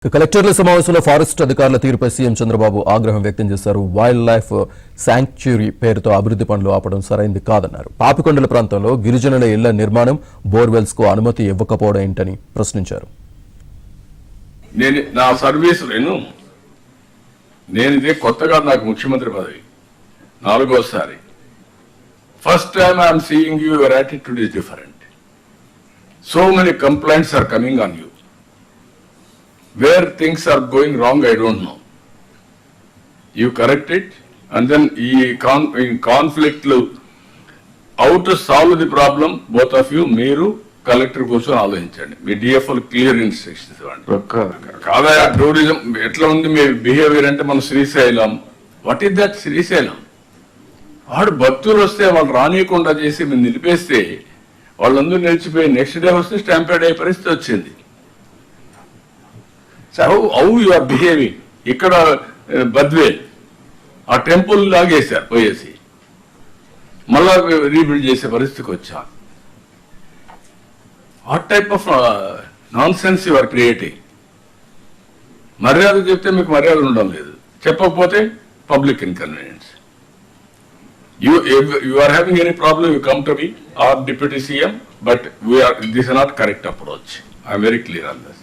కలెక్టర్ల సమావేశంలో ఫారెస్ట్ అధికారుల తీరుపై సీఎం చంద్రబాబు ఆగ్రహం వ్యక్తం చేశారు. వైల్డ్ లైఫ్ శాంక్చురీ పేరుతో అభివృద్ధి పనులు ఆపడం సరైంది కాదన్నారు. పాపికొండల ప్రాంతంలో గిరిజనుల ఇళ్ల నిర్మాణం, బోర్వెల్స్ కు అనుమతి ఇవ్వకపోవడం ఏంటని ప్రశ్నించారు. నా సర్వీస్ నేను ఇదే కొత్తగా నాకు ముఖ్యమంత్రి పదవి 4వసారి. First time I'm seeing you, your attitude is different. So many complaints are coming on you. Where things are going wrong, I don't know. You correct it, and then in conflict, how to solve the problem, both of you, మీరు collector కోసం ఆలోచించండి. మీ DFO clear instructions ఇవ్వండి. కాదా tourism ఎట్లా ఉంది మీ behaviour అంటే మన Srisailam, what is that Srisailam? వాడు భక్తులు వస్తే వాళ్ళు రానియకుండా చేసి మీరు నిలిపేస్తే వాళ్ళందరూ నిలిచిపోయి నెక్స్ట్ డే వస్తే స్టాంపేడ్ అయ్యే పరిస్థితి వచ్చింది. How you are behaving. ఇక్కడ బద్వేల్ ఆ టెంపుల్ లాగేశారు పోయేసి, మళ్ళా రీబిల్డ్ చేసే పరిస్థితికి వచ్చా. What type of nonsense you are creating. మర్యాద చెప్తే మీకు మర్యాద ఉండడం లేదు, చెప్పకపోతే public inconvenience. You are having any problem, you come to me or Deputy CM, but this is not correct approach. I am very clear on this.